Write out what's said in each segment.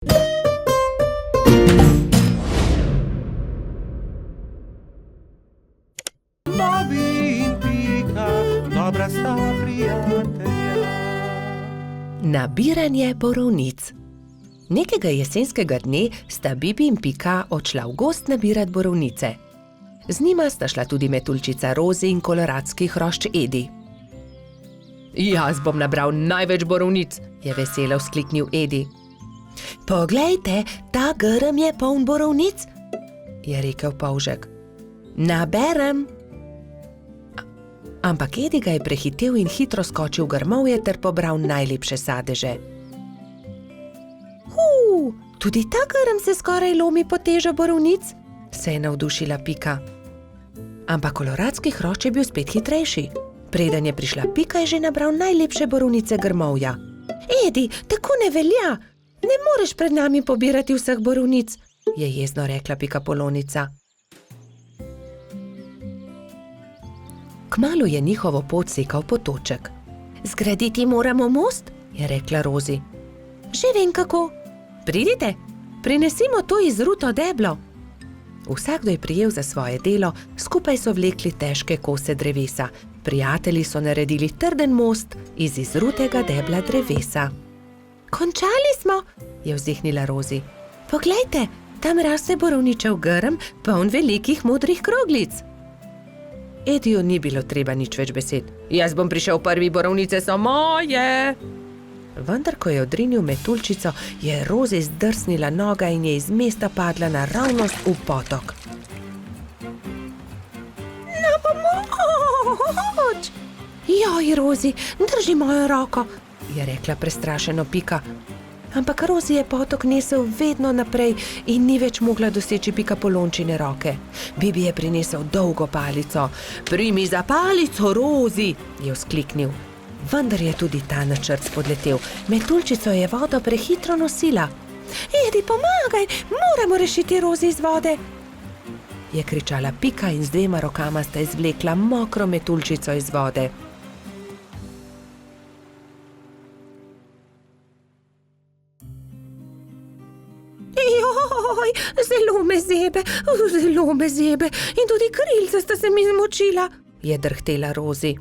Bobby in Pika, dobra sta prijatelja. Nabiranje borovnic. Nekega jesenskega dne sta Bibi in Pika odšla v gozd nabirat borovnice. Z njima sta šla tudi metuljčica Rozi in koloradski hrošč Edi. Jaz bom nabral največ borovnic, je veselo vzkliknil Edi. Poglejte, ta grm je poln borovnic, je rekel polžek. Naberem. Ampak Edi ga je prehitel in hitro skočil v grmovje ter pobral najlepše sadeže. Tudi ta grm se skoraj lomi pod težo borovnic, se je navdušila Pika. Ampak koloradski hrošč je bil spet hitrejši. Preden je prišla Pika, je že nabral najlepše borovnice grmovja. Edi, tako ne velja! Ne moreš pred nami pobirati vseh borovnic, je jezno rekla Pikapolonica. Kmalu je njihovo pot sekal potoček. Zgraditi moramo most, je rekla Rozi. Že vem kako. Pridite, prinesimo to izruto deblo. Vsakdo je prijel za svoje delo, skupaj so vlekli težke kose drevesa. Prijatelji so naredili trden most iz izrutega debla drevesa. Končali smo, je vzdihnila Rozi. Poglejte, tam raste borovničev grm, poln velikih modrih kroglic. Ediju ni bilo treba nič več besed. Jaz bom prišel prvi, borovnice so moje. Vendar, ko je odrinil metuljčico, je Rozi zdrsnila noga in je iz mesta padla naravnost v potok. Na pomoč! Joj, Rozi, drži mojo roko, je rekla prestrašeno Pika. Ampak Rozi je potok nesel vedno naprej in ni več mogla doseči Pikapolončine roke. Bibi je prinesel dolgo palico. Primi za palico, Rozi, je vzkliknil. Vendar je tudi ta načrt spodletel. Metuljčico je vodo prehitro nosila. Edi, pomagaj, moramo rešiti Rozi iz vode, je kričala Pika in z dvema rokama sta izvlekla mokro metuljčico iz vode. Joj, zelo me zebe in tudi krilca sta se mi zmočila, je drhtela Rozi.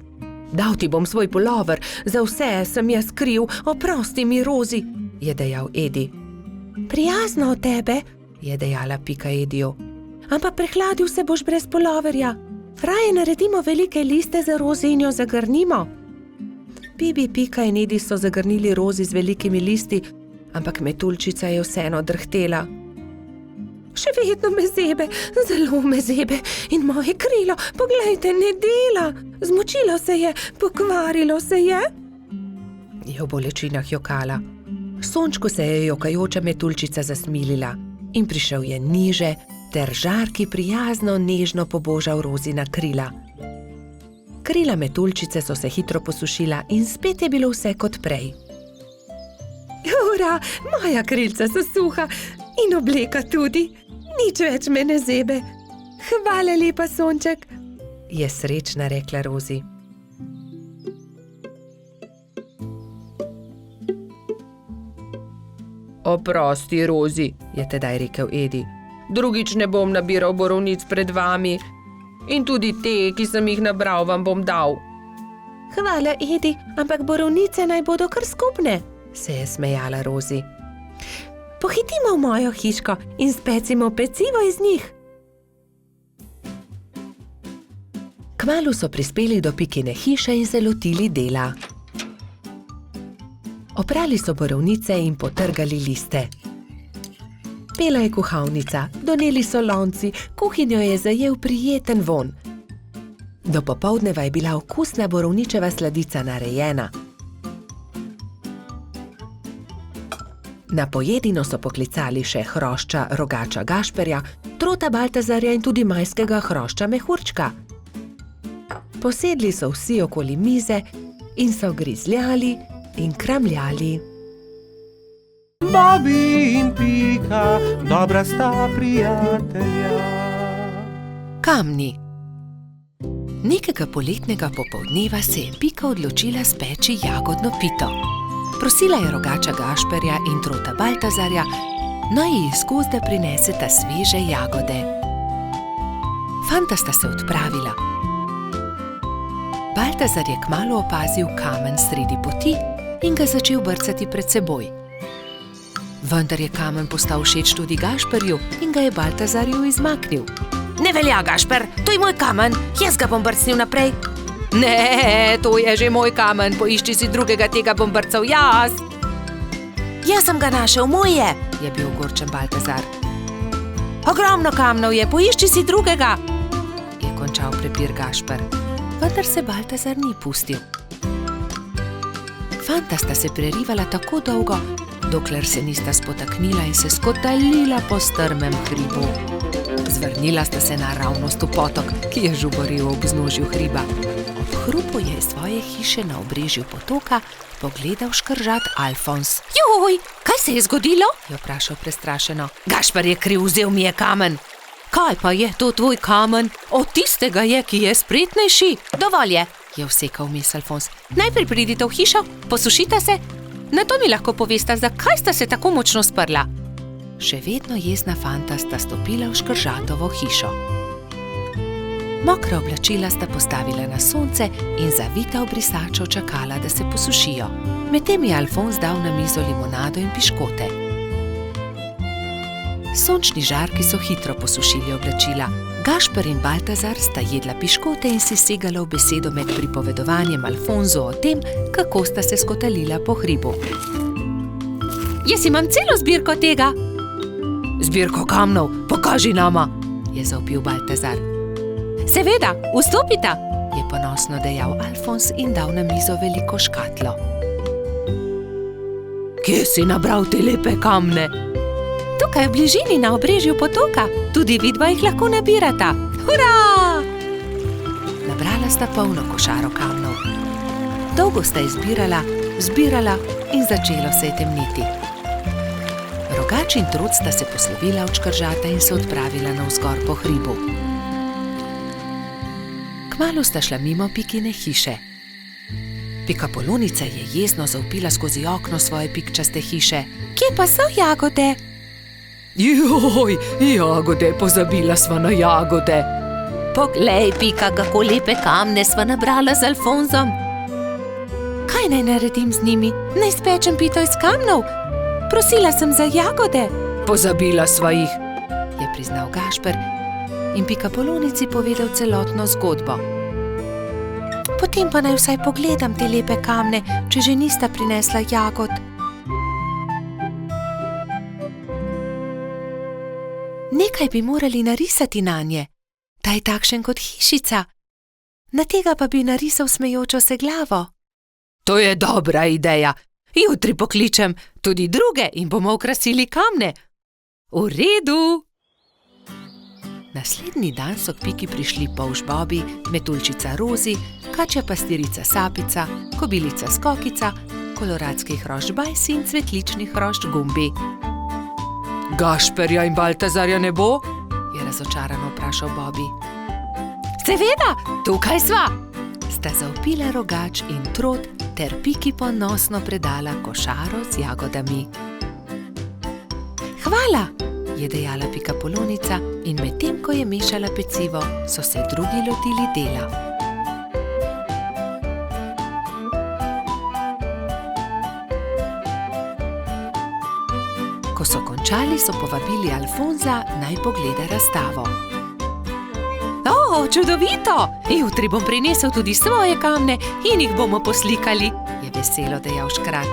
Dal ti bom svoj pulover, za vse sem jaz kriv, oprosti mi, Rozi, je dejal Edi. Prijazno od tebe, je dejala Pika Ediju. Ampak prehladil se boš brez puloverja. Raje naredimo velike liste za Rozi in jo zagrnimo. Bibi, Pika in Edi so zagrnili Rozi z velikimi listi, ampak metuljčica je vseeno drhtela. Še vedno me zebe, zelo me zebe in moje krilo, poglejte, ne dela. Zmočilo se je, pokvarilo se je. Je v bolečinah jokala. Sončku se je jokajoča metuljčica zasmilila in prišel je niže ter žarki prijazno nežno pobožal Rozina krila. Krila metuljčice so se hitro posušila in spet je bilo vse kot prej. Ura, moja krilca so suha in obleka tudi. Nič več me ne zebe. Hvala lepa, sonček, je srečna rekla Rozi. Oprosti, Rozi, je tedaj rekel Edi. Drugič ne bom nabiral borovnic pred vami. In tudi te, ki sem jih nabral, vam bom dal. Hvala, Edi, ampak borovnice naj bodo kar skupne, se je smejala Rozi. Pohitimo v mojo hiško in specimo pecivo iz njih. Kmalu so prispeli do Pikine hiše in se lotili dela. Oprali so borovnice in potrgali liste. Pela je kuhalnica, doneli so lonci, kuhinjo je zajel prijeten vonj. Do popoldneva je bila okusna borovničeva sladica narejena. Na pojedino so poklicali še hrošča Rogača Gašperja, Trota Baltazarja in tudi majskega hrošča Mehurčka. Posedli so vsi okoli mize in so grizljali in kramljali. Bobby in Pika, dobra sta prijatelja. Kamni. Nekega poletnega popoldneva se je Pika odločila speči jagodno pito. Prosila je rogača Gašperja in trota Baltazarja, naj ji iz gozda prineseta sveže jagode. Fanta sta se odpravila. Baltazar je kmalu opazil kamen sredi poti in ga začel brcati pred seboj. Vendar je kamen postal všeč tudi Gašperju in ga je Baltazarju izmaknil. Ne velja, Gašper, to je moj kamen, jaz ga bom brcnil naprej. Ne, to je že moj kamen, poišči si drugega, tega bom brcal jaz. Jaz sem ga našel, moj je bil ogorčen Baltazar. Ogromno kamnov je, poišči si drugega, je končal prepir Gašper. Vendar se Baltazar ni pustil. Fanta sta se prerivala tako dolgo, dokler se nista spotaknila in se skotalila po strmem hribu. Zvrnila sta se naravnost v potok, ki je žuboril ob vznožju hriba. Ob hrupu je iz svoje hiše na obrežju potoka pogledal škržat Alfons. Joj, kaj se je zgodilo? Je vprašal prestrašeno. Gašper je kriv, vzel mi je kamen. Kaj pa je to tvoj kamen? Od tistega je, ki je spretnejši. Dovolj je vsekal vmes Alfons. Najprej pridite v hišo, posušite se, nato mi lahko povesta, zakaj sta se tako močno sprla. Še vedno jezna fanta sta stopila v škržatovo hišo. Mokra oblačila sta postavila na sonce in zavita v brisačo čakala, da se posušijo. Medtem je Alfons dal na mizo limonado in piškote. Sončni žarki so hitro posušili oblačila. Gašper in Baltazar sta jedla piškote in si segala v besedo med pripovedovanjem Alfonzu o tem, kako sta se skotalila po hribu. Jaz imam celo zbirko tega. Zbirko kamnov, pokaži nama, je zavpil Baltazar. Seveda, vstopita, je ponosno dejal Alfons in dal na mizo veliko škatlo. Kje si nabral te lepe kamne? Tukaj v bližini na obrežju potoka, tudi vidva jih lahko nabirata. Hurra! Nabrala sta polno košaro kamnov. Dolgo sta izbirala, zbirala in začelo se je temniti. Rogač in trud sta se poslovila od škržata in se odpravila navzgor po hribu. Kmalu sta šla mimo Pikine hiše. Pikapolonica je jezno zavpila skozi okno svoje pikčaste hiše. Kje pa so jagode? Joj, jagode, pozabila sva na jagode. Poglej, Pika, kako lepe kamne sva nabrala z Alfonzom. Kaj naj naredim z njimi? Naj spečem pito iz kamnov? Prosila sem za jagode. Pozabila sva jih, je priznal Gašper in Pikapolonici povedal celotno zgodbo. Potem pa naj vsaj pogledam te lepe kamne, če že nista prinesla jagod. Nekaj bi morali narisati nanje. Ta je takšen kot hišica. Na tega pa bi narisal smejočo se glavo. To je dobra ideja. Jutri pokličem tudi druge in bomo okrasili kamne. V redu. Naslednji dan so k Piki prišli polž Bobi, metuljčica Rozi, kačja pastirica Sapica, kobilica Skokica, koloradski hrošč Bajsi in cvetlični hrošč Gumbi. Gašperja in Baltazarja ne bo? Je razočarano vprašal Bobi. Seveda, tukaj sva! Sta zavpila Rogač in Trod ter Piki ponosno predala košaro z jagodami. Hvala, je dejala Pikapolonica in medtem, ko je mešala pecivo, so se drugi lotili dela. Ko so končali, so povabili Alfonza, naj pogleda razstavo. O, čudovito! Jutri bom prinesel tudi svoje kamne in jih bomo poslikali, je veselo dejal škrat.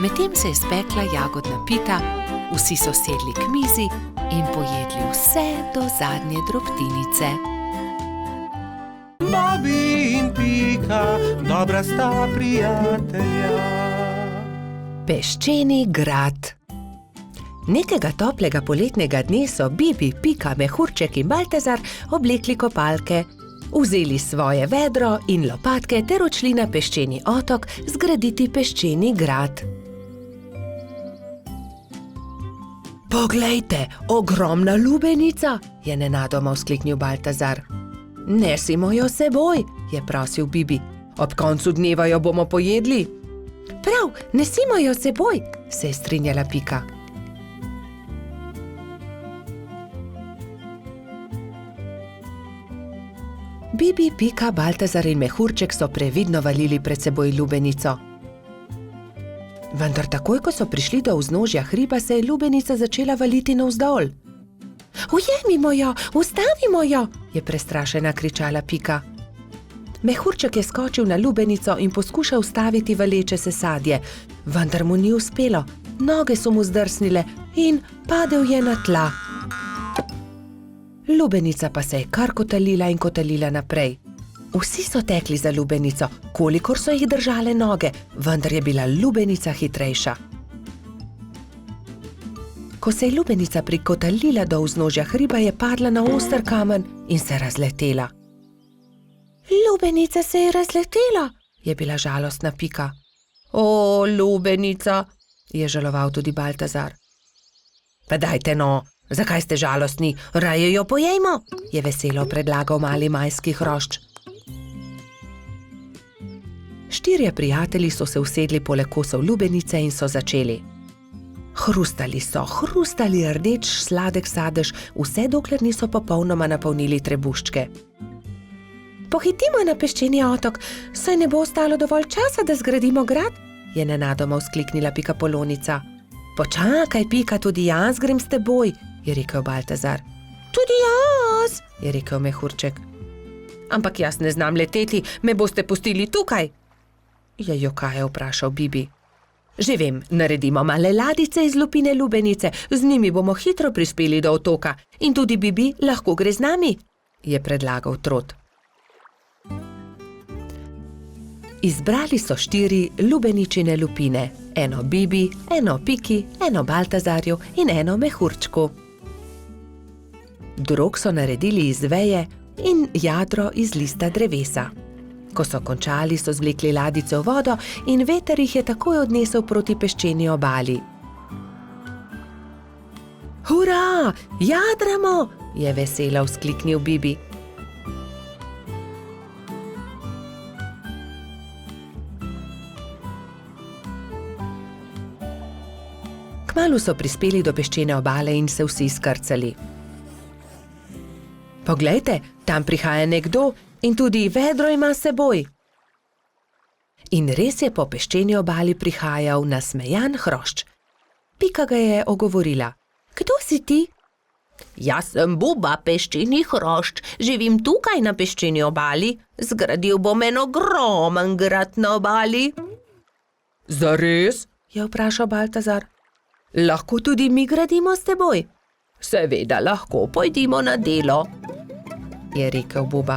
Medtem se je spekla jagodna pita, vsi so sedli k mizi in pojedli vse do zadnje drobtinice. Bobi in Pika, dobra sta prijatelja. Peščeni grad. Nekega toplega poletnega dne so Bibi, Pika, Mehurček in Baltazar oblekli kopalke, vzeli svoje vedro in lopatke ter odšli na peščeni otok zgraditi peščeni grad. Poglejte, ogromna lubenica, je nenadoma vzkliknil Baltazar. Nesimo jo s seboj, je prosil Bibi. Ob koncu dneva jo bomo pojedli. Prav, nesimo jo s seboj, se je strinjala Pika. Bibi, Pika, Baltazar in Mehurček so previdno valili pred seboj lubenico. Vendar takoj, ko so prišli do vznožja hriba, se je lubenica začela valiti navzdol. Ujemimo jo, ustavimo jo, je prestrašena kričala Pika. Mehurček je skočil na lubenico in poskušal ustaviti valeče se sadje, vendar mu ni uspelo. Noge so mu zdrsnile in padel je na tla. Lubenica pa se je kar kotalila in kotalila naprej. Vsi so tekli za lubenico, kolikor so jih držale noge, vendar je bila lubenica hitrejša. Ko se je lubenica prikotalila do vznožja hriba, je padla na oster kamen in se razletela. Lubenica se je razletela, je bila žalostna Pika. O, lubenica, je žaloval tudi Baltazar. Pa dajte no, zakaj ste žalostni, raje jo pojejmo, je veselo predlagal mali majski hrošč. Štirje prijatelji so se usedli poleg kosov lubenice in so začeli. Hrustali rdeč sladek sadež, vse dokler niso popolnoma napolnili trebuščke. Pohitimo na peščeni otok, saj ne bo ostalo dovolj časa, da zgradimo grad, je nenadoma vzkliknila Pikapolonica. Počakaj, Pika, tudi jaz grem s teboj, je rekel Baltazar. Tudi jaz, je rekel Mehurček. Ampak jaz ne znam leteti, me boste pustili tukaj, je jokaje vprašal Bibi. Že vem, naredimo male ladice iz lupine lubenice, z njimi bomo hitro prispeli do otoka in tudi Bibi lahko gre z nami, je predlagal Trot. Izbrali so 4 lubeničine lupine, eno Bibi, eno Piki, eno Baltazarju in eno Mehurčku. Drog so naredili iz veje in jadro iz lista drevesa. Ko so končali, so zvlekli ladice v vodo in veter jih je takoj odnesel proti peščeni obali. Hurra, jadramo, je veselo vzkliknil Bibi. Kmalu so prispeli do peščene obale in se vsi skrcali. Poglejte, tam prihaja nekdo in tudi vedro ima s seboj. In res je po peščeni obali prihajal nasmejan hrošč. Pika ga je ogovorila. Kdo si ti? Jaz sem Buba, peščeni hrošč, živim tukaj na peščeni obali, zgradil bom en ogromen grad na obali. Zares? Je vprašal Baltazar. Lahko tudi mi gradimo s teboj? Seveda lahko, pojdimo na delo, je rekel Buba.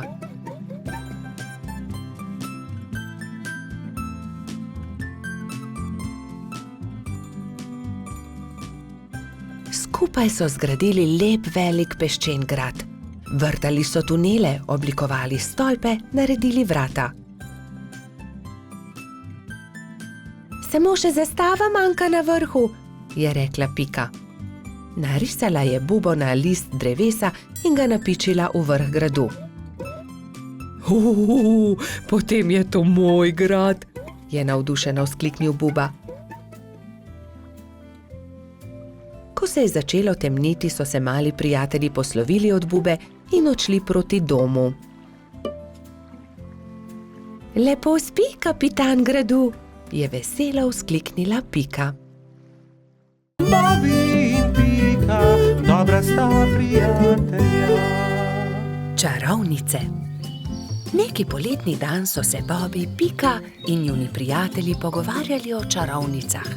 Skupaj so zgradili lep velik peščen grad. Vrtali so tunele, oblikovali stolpe, naredili vrata. Samo še zastava manjka na vrhu, je rekla Pika. Narisala je Bubo na list drevesa in ga napičila v vrh gradu. Potem je to moj grad, je navdušeno vzkliknil Buba. Ko se je začelo temniti, so se mali prijatelji poslovili od Bube in odšli proti domu. Lepo spi, kapitan gradu, je veselo vzkliknila Pika. Bobby in Pika, dobra sta prijatelja. Čarovnice. Neki poletni dan so se Bobby, Pika in njuni prijatelji pogovarjali o čarovnicah.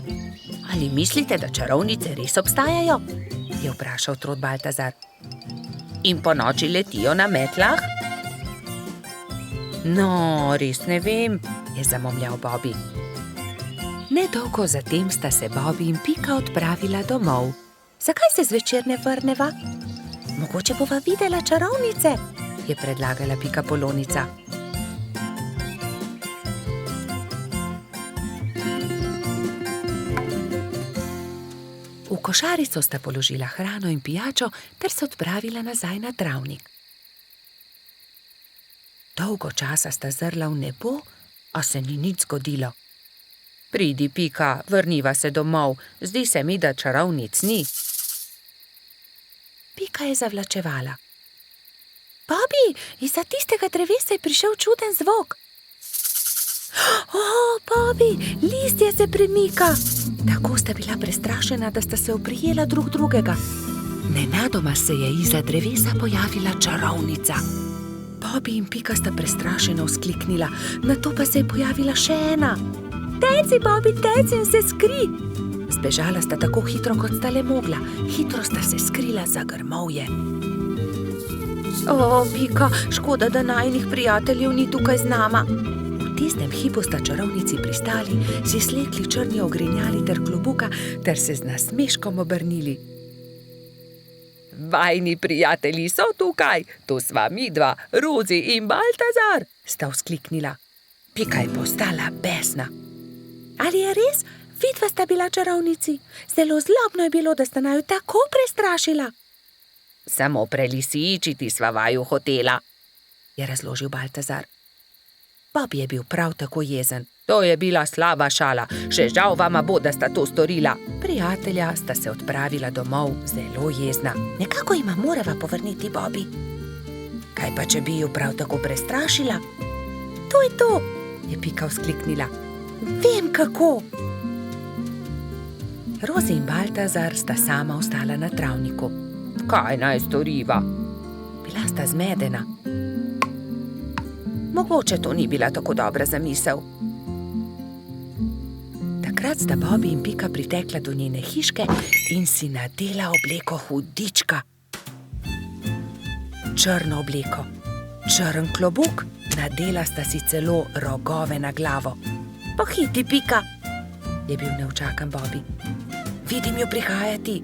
Ali mislite, da čarovnice res obstajajo? Je vprašal Trot Baltazar. In po noči letijo na metlah? No, res ne vem, je zamomljal Bobby. Nedolgo zatem sta se Bobby in Pika odpravila domov. Zakaj se zvečer ne vrneva? Mogoče bova videla čarovnice, je predlagala Pikapolonica. V košarico sta položila hrano in pijačo ter se odpravila nazaj na travnik. Dolgo časa sta zrla v nebo, a se ni nič zgodilo. Pridi, Pika, vrniva se domov. Zdi se mi, da čarovnic ni. Pika je zavlačevala. Bobi, izza tistega drevesa je prišel čuden zvok. Bobi, listje se premika. Tako sta bila prestrašena, da sta se oprijela drug drugega. Nenadoma se je izza drevesa pojavila čarovnica. Bobi in Pika sta prestrašeno vzkliknila, nato pa se je pojavila še ena. Teci, Bobi, teci in se skri! Zbežala sta tako hitro, kot sta le mogla. Hitro sta se skrila za grmovje. Pika, škoda, da najinih prijateljev ni tukaj z nama. V tistem hipu sta čarovnici pristali, si slekli črni ogrinjali ter klobuka ter se z nasmeškom obrnili. Vajni prijatelji so tukaj, to sva midva, Rozi in Baltazar, sta vzkliknila. Pika je postala besna. Ali je res? Vidva sta bila čarovnici. Zelo zlobno je bilo, da sta naju tako prestrašila. Samo prelisičiti sva vaju hotela, je razložil Baltazar. Bobi je bil prav tako jezen. To je bila slaba šala, še žal vama bo, da sta to storila. Prijatelja sta se odpravila domov zelo jezna. Nekako jima morava povrniti Bobi. Kaj pa, če bi ju prav tako prestrašila? To je to, je Pika vzkliknila. Vem kako. Rozi in Baltazar sta sama ostala na travniku. Kaj naj storiva? Bila sta zmedena. Mogoče to ni bila tako dobra zamisel. Takrat sta Bobi in Pika pritekla do njene hiške in si nadela obleko hudička. Črno obleko, črn klobuk, nadela sta si celo rogove na glavo. Pohiti, Pika, je bil neučakan Bobi. Vidim jo prihajati.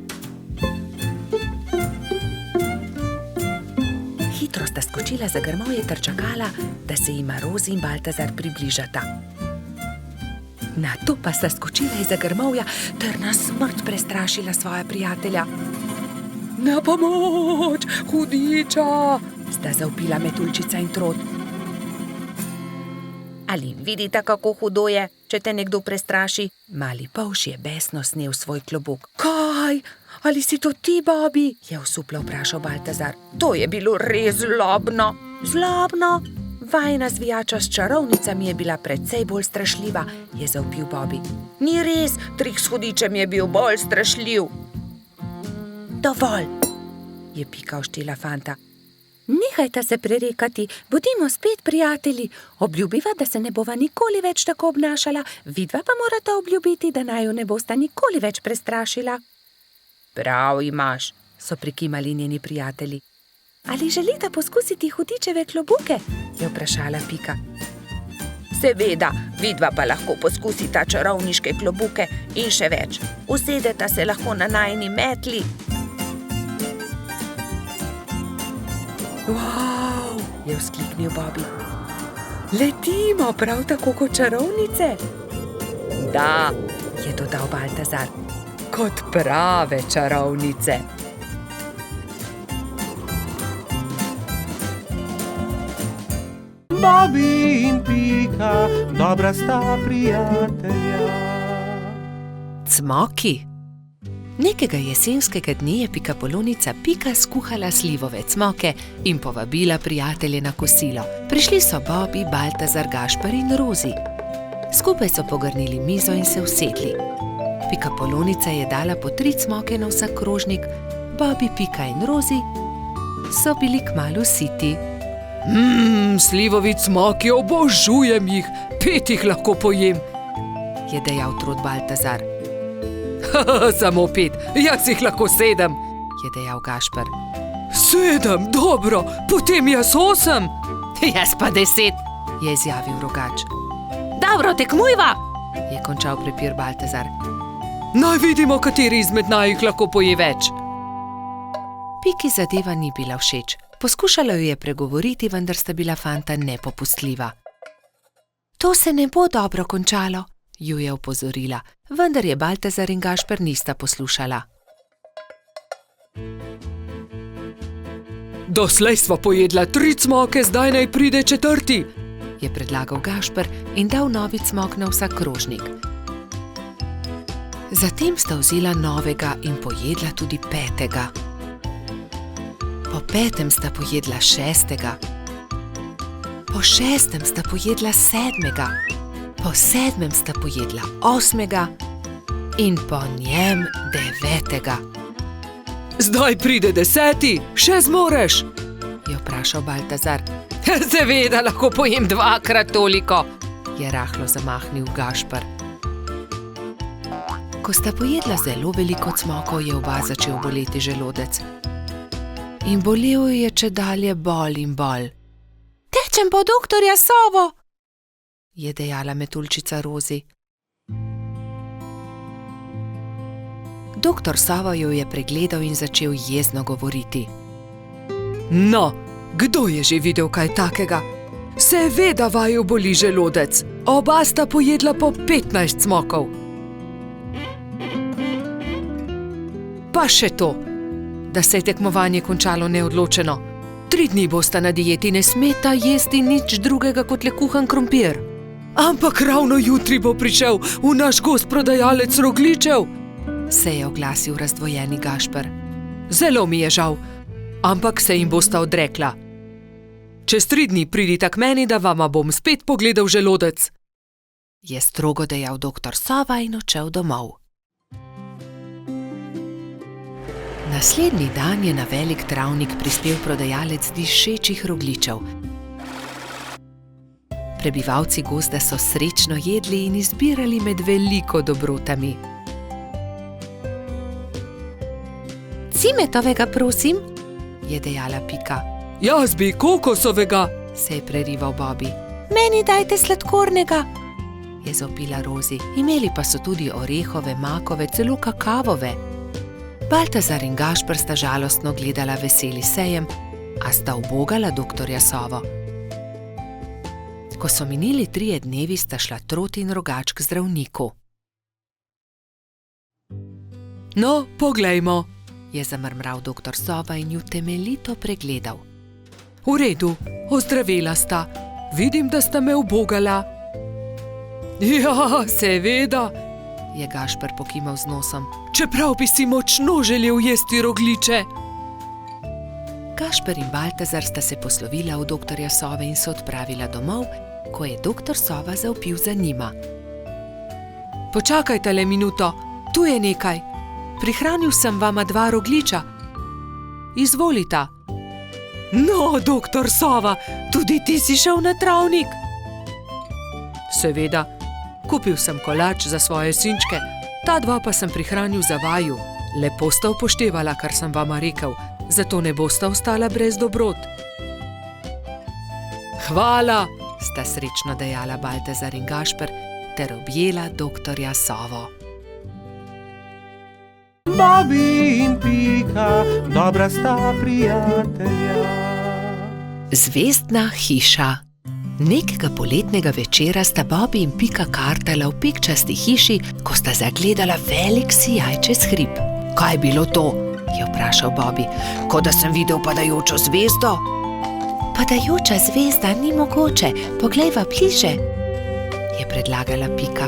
Hitro sta skočila za grmovje ter čakala, da se jima Rozi in Baltazar približata. Nato pa sta skočila izza grmovja ter na smrt prestrašila svoja prijatelja. Na pomoč, hudiča, sta zavpila Metuljčica in Trod. Ali vidite, kako hudo je, če te nekdo prestraši? Mali polž je besno snel svoj klobuk. Kaj? Ali si to ti, Bobi? Je osuplo vprašal Baltazar. To je bilo res zlobno. Zlobno? Vajna zvijača s čarovnicami je bila precej bolj strašljiva, je zavpil Bobi. Ni res, trik s hudičem je bil bolj strašljiv. Dovolj, je Pika oštela fanta. Nehajta se prerekati, bodimo spet prijatelji. Obljubiva, da se ne bova nikoli več tako obnašala, vidva pa morata obljubiti, da naju ne bosta nikoli več prestrašila. Prav imaš, so prikimali njeni prijatelji. Ali želita poskusiti hudičeve klobuke? Je vprašala Pika. Seveda, vidva pa lahko poskusita čarovniške klobuke in še več. Usedeta se lahko na najini metli. Wow, je vzkliknil Bobi. Letimo prav tako kot čarovnice? Da, je dodal Baltazar, kot prave čarovnice. Bobi in Pika, dobra sta prijatelja. Cmoki. Nekega jesenskega dne je pikapolonica Pika skuhala slivove cmoke in povabila prijatelje na kosilo. Prišli so Bobi, Baltazar, Gašper in Rozi. Skupaj so pogrnili mizo in se usedli. Pikapolonica je dala po 3 cmoke na vsak krožnik, Bobi, Pika in Rozi so bili kmalu siti. Slivovi cmoki, obožujem jih, 5 jih lahko pojem, je dejal Trod Baltazar. Samo 5, jaz jih lahko 7, je dejal Gašper. 7, dobro, potem jaz 8. Jaz pa 10, je izjavil Rogač. Dobro, tekmujva, je končal prepir Baltazar. Naj vidimo, kateri izmed naju lahko poje več. Piki zadeva ni bila všeč. Poskušala jo je pregovoriti, vendar sta bila fanta nepopustljiva. To se ne bo dobro končalo, ju je opozorila, vendar je Baltazar in Gašper nista poslušala. Doslej sva pojedla 3 cmoke, zdaj naj pride 4, je predlagal Gašper in dal novi cmok na vsak krožnik. Zatem sta vzela novega in pojedla tudi 5. Po 5. sta pojedla 6. Po 6. sta pojedla 7. Po 7. sta pojedla 8. in po njem 9. Zdaj pride 10, še zmoreš? Je vprašal Baltazar. Seveda, lahko pojem 2-krat toliko, je rahlo zamahnil Gašper. Ko sta pojedla zelo veliko cmokov, je oba začel boleti želodec. In bolel je čedalje bolj in bolj. Tečem po doktorja Sovo, je dejala metuljčica Rozi. Doktor Sova jo je pregledal in začel jezno govoriti. No, kdo je že videl kaj takega? Seveda vaju boli želodec. Oba sta pojedla po 15 cmokov. Pa še to, da se je tekmovanje končalo neodločeno. 3 dni bosta na dieti, ne smeta jesti nič drugega kot le kuhan krompir. Ampak ravno jutri bo prišel v naš gost prodajalec rogljičev, se je oglasil razdvojeni Gašper. Zelo mi je žal, ampak se jim bosta odrekla. Čez 3 dni pridita k meni, da vama bom spet pogledal želodec, je strogo dejal doktor Sova in odšel domov. Naslednji dan je na velik travnik prispel prodajalec dišečih rogljičev. Prebivalci gozda so srečno jedli in izbirali med veliko dobrotami. Cimetovega, prosim, je dejala Pika. Jaz bi kokosovega, se je prerival Bobby. Meni dajte sladkornega, je zavpila Rozi. Imeli pa so tudi orehove, makove, celo kakavove. Baltazar in Gašper sta žalostno gledala veseli sejem, a sta ubogala doktorja Sovo. Ko so minili 3 dnevi, sta šla Troti in Rogač k zdravniku. No, poglejmo, je zamrmral doktor Sova in ju temeljito pregledal. V redu, ozdravela sta. Vidim, da sta me ubogala. Ja, seveda, je Gašper pokimal z nosom. Čeprav bi si močno želel jesti rogljiče. Gašper in Baltazar sta se poslovila od doktorja Sove in se odpravila domov, ko je doktor Sova zavpil za njima. Počakajte le minuto, tu je nekaj. Prihranil sem vama 2 rogljiča. Izvolita. No, doktor Sova, tudi ti si šel na travnik? Seveda, kupil sem kolač za svoje sinčke, ta 2 pa sem prihranil za vaju. Lepo sta upoštevala, kar sem vama rekel, zato ne bosta ostala brez dobrot. Hvala, sta srečno dejala Baltazar in Gašper ter objela doktorja Sovo. Bobby in Pika, dobra sta prijatelja. Zvezdna hiša. Nekega poletnega večera sta Bobby in Pika kartala v pikčasti hiši, ko sta zagledala velik sijajčes hrib. Kaj je bilo to? Je vprašal Bobby. Kot da sem videl padajočo zvezdo. Padajoča zvezda ni mogoče, poglejva bliže, je predlagala Pika.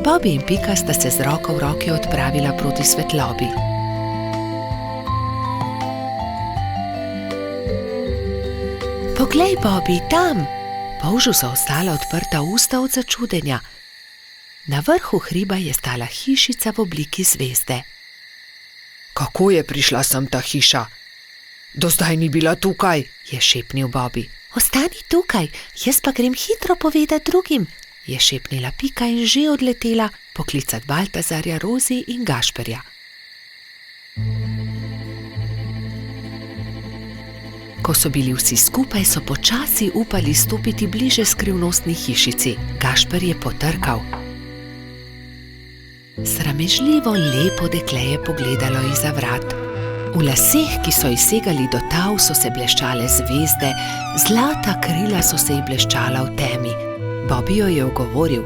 Bobby in Pika sta se z roko v roki odpravila proti svetlobi. Poglej, Bobby, tam! Polžu so ostala odprta usta od začudenja. Na vrhu hriba je stala hišica v obliki zvezde. Kako je prišla sem ta hiša? Do zdaj ni bila tukaj, je šepnil Bobby. Ostani tukaj, jaz pa grem hitro povedati drugim, je šepnila Pika in že odletela poklicat Baltazarja, Rozi in Gašperja. Ko so bili vsi skupaj, so počasi upali stopiti bliže skrivnostni hišici. Gašper je potrkal. Sramežljivo lepo dekle je pogledalo izza vrat. V laseh, ki so ji segali do tav, so se bleščale zvezde, zlata krila so se ji bleščala v temi. Bobby jo je ogovoril.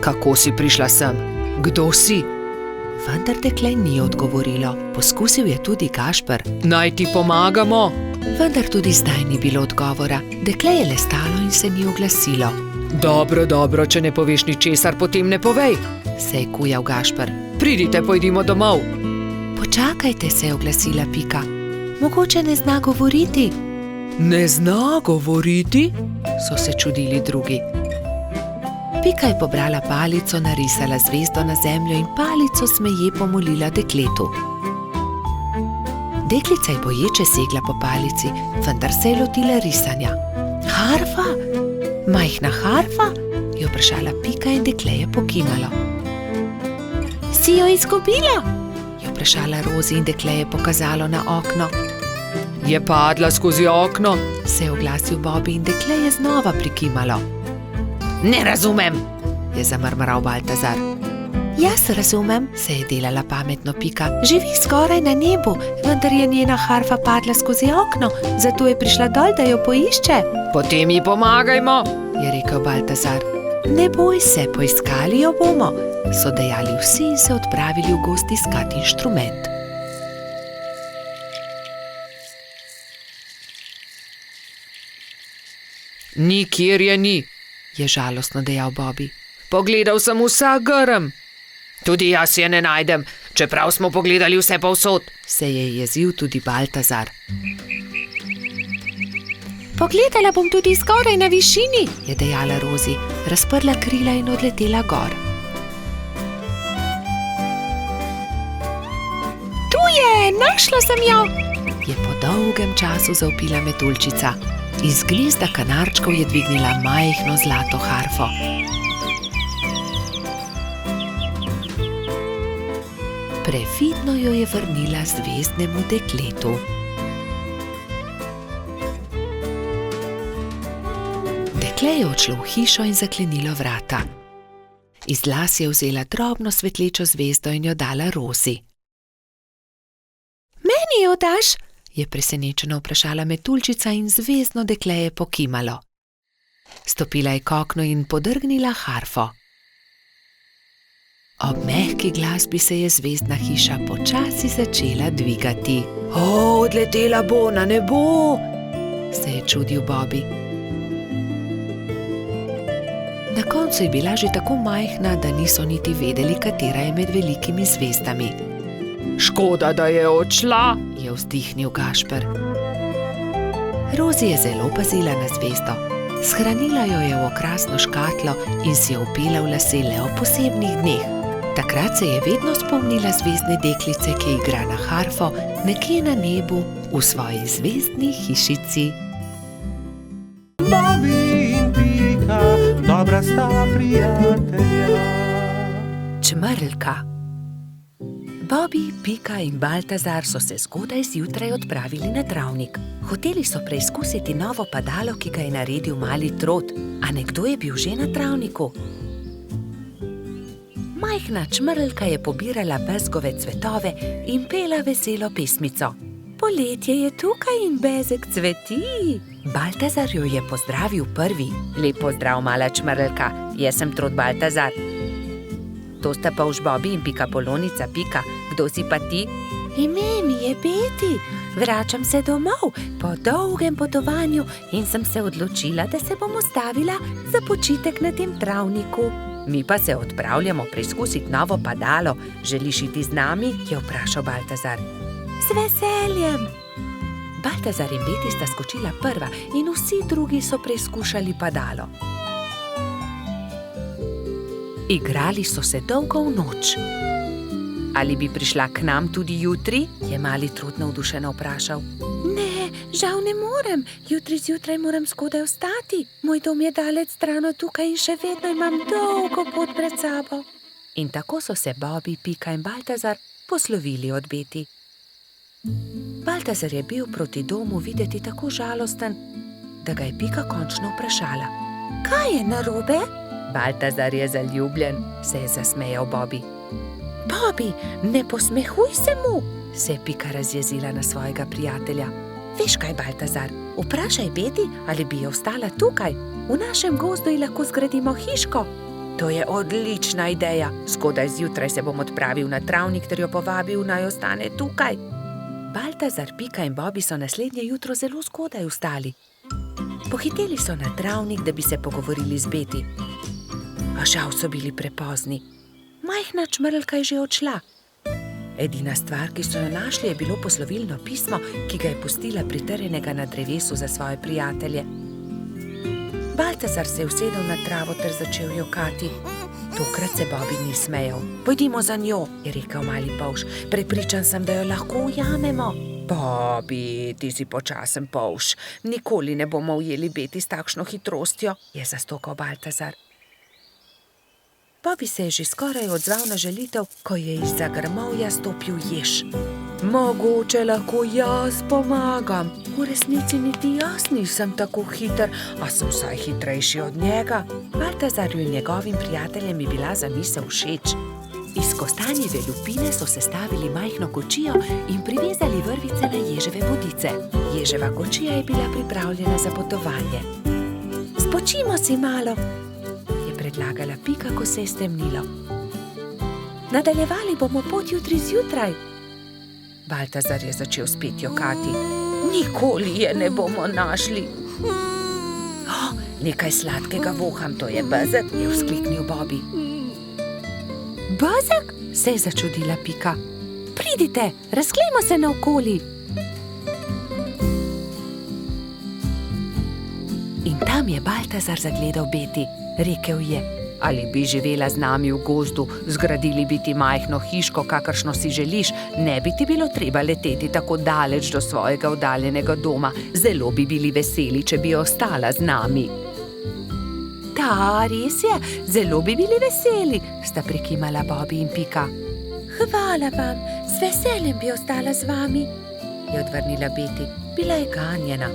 Kako si prišla sem? Kdo si? Vendar dekle ni odgovorilo. Poskusil je tudi Gašper. Naj ti pomagamo? Vendar tudi zdaj ni bilo odgovora. Dekle je le stalo in se ni oglasilo. Dobro, če ne poveš ničesar, potem ne povej, se je kujal Gašper. Pridite, pojdimo domov. Počakajte, se je oglasila Pika. Mogoče ne zna govoriti. Ne zna govoriti? So se čudili drugi. Pika je pobrala palico, narisala zvezdo na zemljo in palico smeje pomolila dekletu. Deklica je boječe segla po palici, vendar se je lotila risanja. Harfa? Majhna harfa? Je vprašala Pika in dekle je pokimalo. Si jo izgubila? Je vprašala Rozi in dekle je pokazalo na okno. Je padla skozi okno. Se je oglasil Bobby in dekle je znova prikimalo. Ne razumem, je zamrmral Baltazar. Jaz razumem, se je delala pametno Pika. Živi skoraj na nebu, vendar je njena harfa padla skozi okno, zato je prišla dol, da jo poišče. Potem ji pomagajmo, je rekel Baltazar. Ne boj se, poiskali jo bomo, so dejali vsi in se odpravili v gozd iskati inštrument. Nikjer je ni, je žalostno dejal Bobby. Pogledal sem vsak grm. Tudi jaz je ne najdem, čeprav smo pogledali vse povsod. Se je jezil tudi Baltazar. Pogledala bom tudi skoraj na višini, je dejala Rozi, razprla krila in odletela gor. Tu je, našla sem jo, je po dolgem času zavpila metuljčica. Iz gnezda kanarčkov je dvignila majhno zlato harfo. Previdno jo je vrnila zvezdnemu dekletu. Dekle je odšlo v hišo in zaklenilo vrata. Iz las je vzela drobno svetlečo zvezdo in jo dala Rozi. Meni jo daš? Je presenečeno vprašala metuljčica in zvezdno dekle je pokimalo. Stopila je k oknu in podrgnila harfo. Ob mehki glasbi se je zvezdna hiša počasi začela dvigati. Odletela bo na nebo, se je čudil Bobby. Na koncu je bila že tako majhna, da niso niti vedeli, katera je med velikimi zvezdami. Škoda, da je odšla, je vzdihnil Gašper. Rozi je zelo pazila na zvezdo. Shranila jo je v okrasno škatlo in si jo vpela v lase le ob posebnih dneh. Takrat se je vedno spomnila zvezdne deklice, ki igra na harfo nekje na nebu v svoji zvezdni hišici. Bobby in Pika, dobra sta prijatelja. Čmrlka. Bobby, Pika in Baltazar so se zgodaj zjutraj odpravili na travnik. Hoteli so preizkusiti novo padalo, ki ga je naredil mali Trot, a nekdo je bil že na travniku. Majhna čmrlka je pobirala bezgove cvetove in pela veselo pesmico. Poletje je tukaj in bezeg cveti. Baltazar jo je pozdravil prvi. Lep pozdrav, mala čmrlka, jaz sem Trot Baltazar. To sta pa už Bobby in Pika Polonica. Pika, kdo si pa ti? Ime mi je Beti, vračam se domov po dolgem potovanju in sem se odločila, da se bom ustavila za počitek na tem travniku. Mi pa se odpravljamo preizkusiti novo padalo. Želiš iti z nami? Je vprašal Baltazar. Z veseljem. Baltazar in Beti sta skočila prva in vsi drugi so preizkušali padalo. Igrali so se dolgo v noč. Ali bi prišla k nam tudi jutri? Je mali Trot navdušeno vprašal. Ne, žal ne morem. Jutri zjutraj moram zgodaj vstati. Moj dom je daleč stran od tukaj in še vedno imam dolgo pot pred sabo. In tako so se Bobby, Pika in Baltazar poslovili od Beti. Baltazar je bil proti domu videti tako žalosten, da ga je Pika končno vprašala. Kaj je narobe? Baltazar je zaljubljen, se je zasmejal Bobby. Bobby, ne posmehuj se mu, se je Pika razjezila na svojega prijatelja. Veš kaj, Baltazar, vprašaj Beti, ali bi jo ostala tukaj. V našem gozdu ji lahko zgradimo hiško. To je odlična ideja. Zgodaj zjutraj se bom odpravil na travnik ter jo povabil, naj ostane tukaj. Baltazar, Pika in Bobby so naslednje jutro zelo zgodaj vstali. Pohiteli so na travnik, da bi se pogovorili z Beti. A žal so bili prepozni. majhna čmrlka je že odšla. Edina stvar, ki so jo našli, je bilo poslovilno pismo, ki ga je pustila pritrjenega na drevesu za svoje prijatelje. Baltazar se je usedel na travo ter začel jokati. Tokrat se Bobby ni smejal. Pojdimo za njo, je rekel mali polž. Prepričan sem, da jo lahko ujamemo. Bobby, ti si počasen polž. Nikoli ne bomo ujeli Beti s takšno hitrostjo, je zastokal Baltazar. Bobby se je že skoraj odzval na želitev, ko je izza grmovja stopil jež. Mogoče lahko jaz pomagam. V resnici niti jaz nisem tako hiter, a sem vsaj hitrejši od njega. Baltazarju in njegovim prijateljem je bila zamisel všeč. Iz kostanjeve lupine so sestavili majhno kočijo in privezali vrvice na ježeve bodice. Ježeva kočija je bila pripravljena za potovanje. Spočimo si malo, je predlagala Pika, ko se je stemnilo. Nadaljevali bomo pot jutri zjutraj. Baltazar je začel spet jokati. Nikoli je ne bomo našli. Nekaj sladkega voham, to je bezeg, je vzkliknil Bobby. Bezeg? Se je začudila Pika. Pridite, razglejmo se naokoli. In tam je Baltazar zagledal Beti. Rekel je: ali bi živela z nami v gozdu, zgradili bi ti majhno hiško, kakršno si želiš, ne bi ti bilo treba leteti tako daleč do svojega oddaljenega doma. Zelo bi bili veseli, če bi ostala z nami. Da, res je, zelo bi bili veseli, sta prikimala Bobby in Pika. Hvala vam, z veseljem bi ostala z vami, je odvrnila Beti. Bila je ganjena.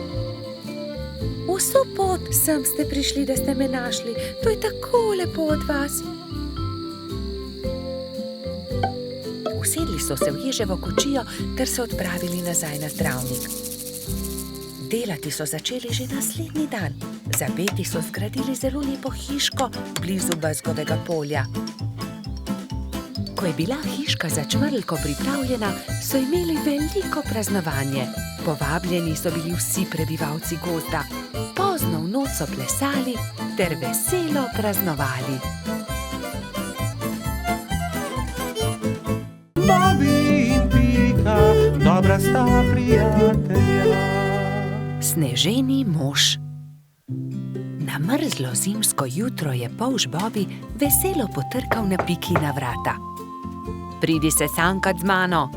Vso pot sem ste prišli, da ste me našli. To je tako lepo od vas. Usedli so se v ježevo kočijo ter se odpravili nazaj na travnik. Delati so začeli že naslednji dan. Za Beti so zgradili zelo lepo hiško blizu bezgovega polja. Ko je bila hiška za čmrlko pripravljena, so imeli veliko praznovanje. Povabljeni so bili vsi prebivalci gozda. Pozno v noč so plesali ter veselo praznovali. Bobby in Pika, dobra sta prijatelja. Sneženi mož. Na mrzlo zimsko jutro je polž Bobby veselo potrkal na Pikina vrata. Pridi se sankat z mano.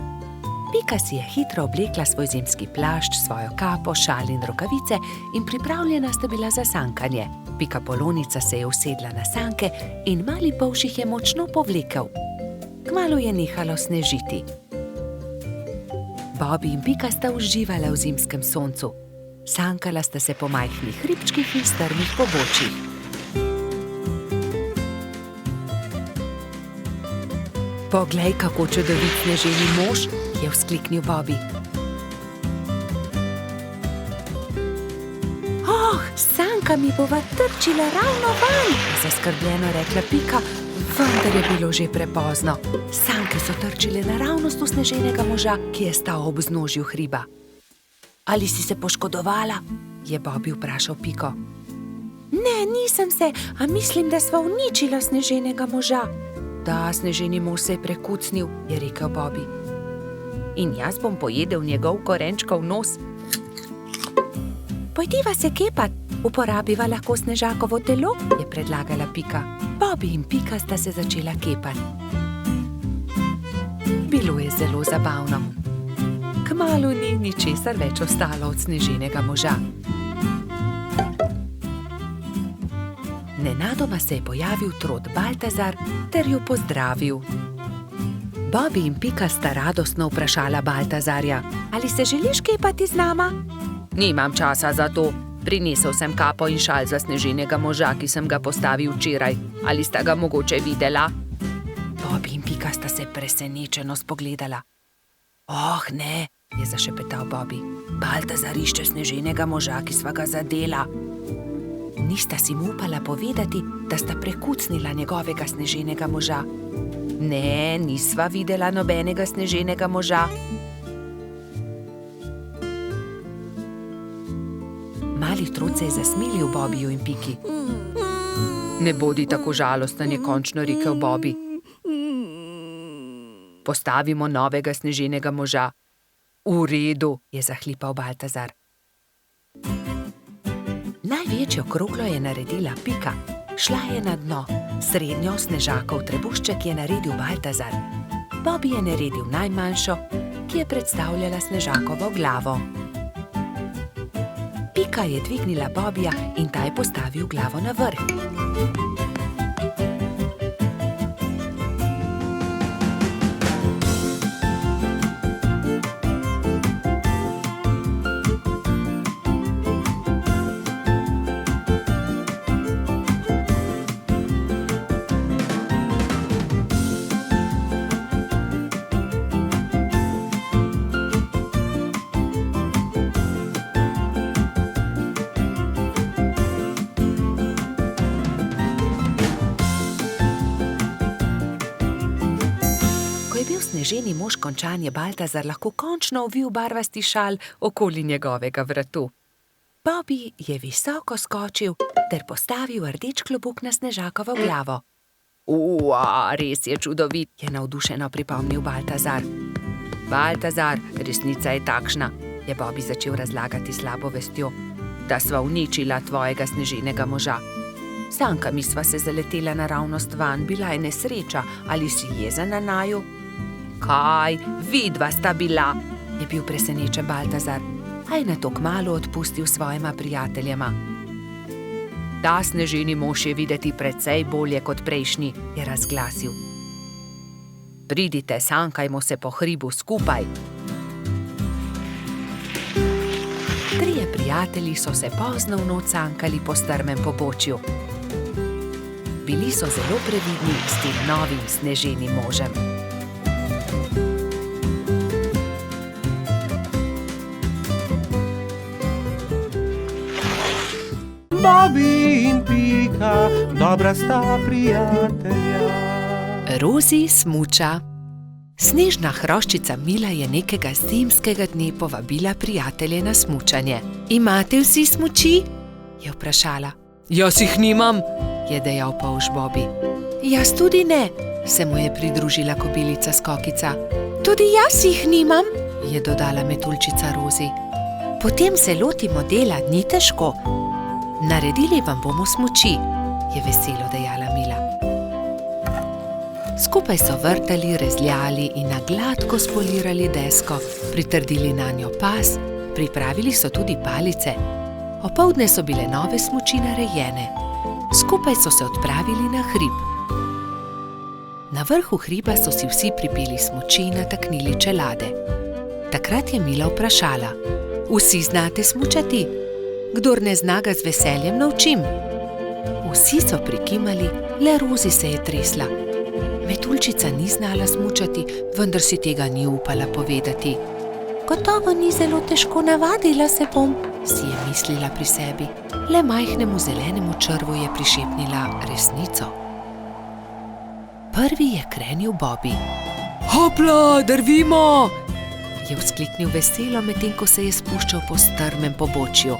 Pika si je hitro oblekla svoj zimski plašč, svojo kapo, šal in rokavice in pripravljena sta bila za sankanje. Pika Polonica se je usedla na sanke in mali polž jih je močno povlekel. Kmalu je nehalo snežiti. Bobby in Pika sta uživala v zimskem soncu. Sankala sta se po majhnih hribčkih in strmih pobočjih. Poglej, kako čudovit sneženi mož, je vzkliknil Bobby. Sanka mi bova trčila ravno van, je zaskrbljeno rekla Pika, vendar je bilo že prepozno. Sanke so trčile naravnost v sneženega moža, ki je stal ob vznožju hriba. Ali si se poškodovala? Je Bobby vprašal Piko. Ne, nisem se, a mislim, da sva uničila sneženega moža. Da, sneženi mož se je prekucnil, je rekel Bobby. In jaz bom pojedel njegov korenčkov nos. Pojdiva se kepat, uporabiva lahko snežakovo telo, je predlagala Pika. Bobby in Pika sta se začela kepati. Bilo je zelo zabavno. Kmalu ni ničesar več ostalo od sneženega moža. Nenadoma se je pojavil trod Baltazar ter jo pozdravil. Bobby in Pika sta radostno vprašala Baltazarja: ali se želiš kepati z nama? Nimam časa za to. Prinesel sem kapo in šal za sneženega moža, ki sem ga postavil včeraj. Ali sta ga mogoče videla? Bobby in Pika sta se presenečeno spogledala. Oh, ne, je zašepetal Bobby. Baltazar išče sneženega moža, ki sva ga zadela. Nista si mu upala povedati, da sta prekucnila njegovega sneženega moža. Ne, nisva videla nobenega sneženega moža. Mali trud se je zasmilil Bobbyju in Piki. Ne bodi tako žalosten, je končno rekel Bobby. postavimo novega sneženega moža. V redu, je zahlipal Baltazar. Največjo kroglo je naredila Pika. Šla je na dno. Srednjo snežakov trebušček je naredil Baltazar. Bobby je naredil najmanjšo, ki je predstavljala snežakovo glavo. Pika je dvignila Bobbyja in ta je postavil glavo na vrh. Sneženi mož končan je Baltazar lahko končno ovil barvasti šal okoli njegovega vratu. Bobby je visoko skočil ter postavil rdeč klobuk na snežakovo glavo. Res je čudovit, je navdušeno pripomnil Baltazar. Baltazar, resnica je takšna, je Bobby začel razlagati slabo vestjo, da sva uničila tvojega sneženega moža. Sankami sva se zaletela naravnost van, bila je nesreča, ali si jezen na naju? Kaj, vidva sta bila, je bil presenečen Baltazar, a je nato kmalu odpustil svojima prijateljema. Ta sneženi mož je videti precej bolje kot prejšnji, je razglasil. Pridite, sankajmo se po hribu skupaj. Trije prijatelji so se pozno v noč sankali po strmem pobočju. Bili so zelo previdni s tem novim sneženim možem. Bobby in Pika, dobra sta prijatelja. Rozi smuča. Snežna hroščica Mila je nekega zimskega dne povabila prijatelje na smučanje. Imate vsi smuči? Je vprašala. Jaz jih nimam, je dejal polž Bobby. Jaz tudi ne, se mu je pridružila kobilica Skokica. Tudi jaz jih nimam, je dodala metuljčica Rozi. Potem se lotimo dela, ni težko. Naredili vam bomo smuči, je veselo dejala Mila. Skupaj so vrtali, rezljali in na gladko spolirali desko, pritrdili nanjo pas, pripravili so tudi palice. Opoldne so bile nove smuči narejene. Skupaj so se odpravili na hrib. Na vrhu hriba so si vsi pripeli smuči in nataknili čelade. Takrat je Mila vprašala: Vsi znate smučati? Kdor ne zna, ga z veseljem naučim. Vsi so prikimali, le Rozi se je tresla. Metuljčica ni znala smučati, vendar si tega ni upala povedati. Gotovo ni zelo težko, navadila se bom, si je mislila pri sebi. Le majhnemu zelenemu črvu je prišepnila resnico. Prvi je krenil Bobby. Hopla, drvimo! Je vzkliknil veselo, medtem ko se je spuščal po strmem pobočju.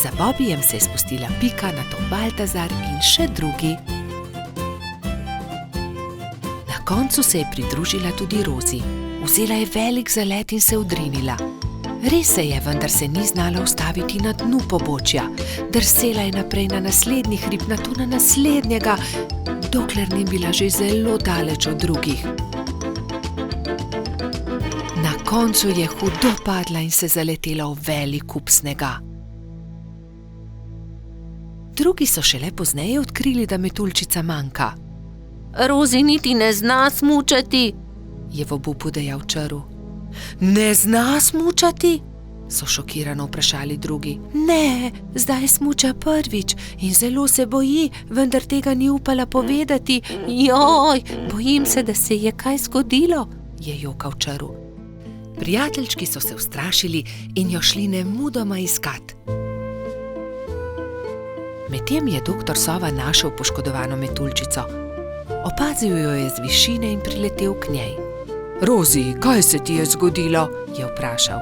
Za Bobbyjem se je spustila Pika, nato Baltazar in še drugi. Na koncu se je pridružila tudi Rozi. Vzela je velik zalet in se odrinila. Res se je, vendar se ni znala ustaviti na dnu pobočja. Drsela je naprej na naslednji hrib, nato na naslednjega, dokler ni bila že zelo daleč od drugih. Na koncu je hudo padla in se zaletela v velik kup snega. Drugi so šele pozneje odkrili, da metuljčica manjka. Rozi niti ne zna smučati, je v obupu dejal črv. Ne zna smučati? So šokirano vprašali drugi. Ne, zdaj smuča prvič in zelo se boji, vendar tega ni upala povedati. Joj, bojim se, da se je kaj zgodilo, je jokal črv. Prijateljčki so se ustrašili in jo šli nemudoma iskat. Medtem je doktor Sova našel poškodovano metuljčico. Opazil jo je z višine in priletel k njej. Rozi, kaj se ti je zgodilo? Je vprašal.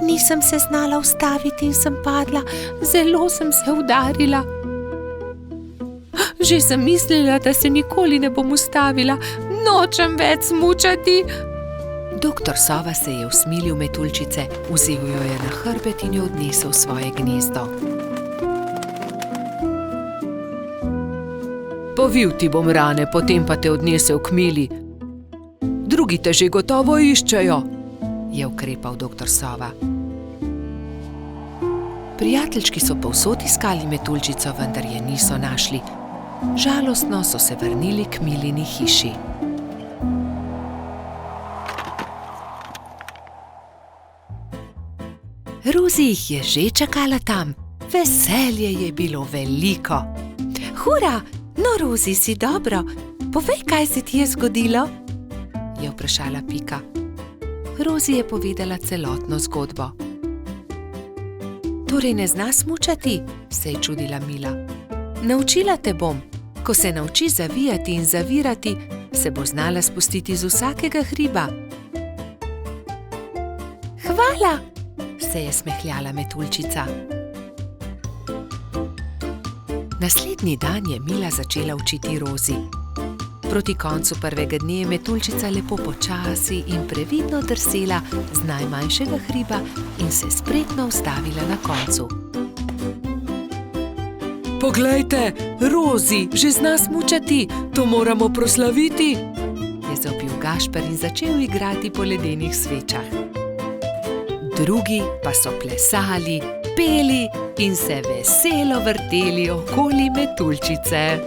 Nisem se znala ustaviti in sem padla, zelo sem se udarila. Že sem mislila, da se nikoli ne bom ustavila, Nočem več smučati. Doktor Sova se je usmilil metuljčice, vzel jo je na hrbet in jo odnesel v svoje gnezdo. Povil ti bom rane, potem pa te odnesel k Mili. Drugi te že gotovo iščejo, je ukrepal doktor Sova. Prijateljčki so povsod iskali metuljčico, vendar je niso našli. Žalostno so se vrnili k Milini hiši. Rozi jih je že čakala tam. Veselje je bilo veliko. Hura, no Rozi, si dobro. Povej, kaj se ti je zgodilo? Je vprašala Pika. Rozi je povedala celotno zgodbo. Torej ne zna smučati, se je čudila Mila. Naučila te bom. Ko se nauči zavijati in zavirati, se bo znala spustiti z vsakega hriba. Hvala, se je smehljala metuljčica. Naslednji dan je Mila začela učiti Rozi. Proti koncu prvega dne je metuljčica lepo počasi in previdno drsela z najmanjšega hriba in se spretno ustavila na koncu. Poglejte, Rozi že zna smučati, to moramo proslaviti, je zavpil Gašper in začel igrati po ledenih svečah. Drugi pa so plesali, peli in se veselo vrteli okoli metuljčice.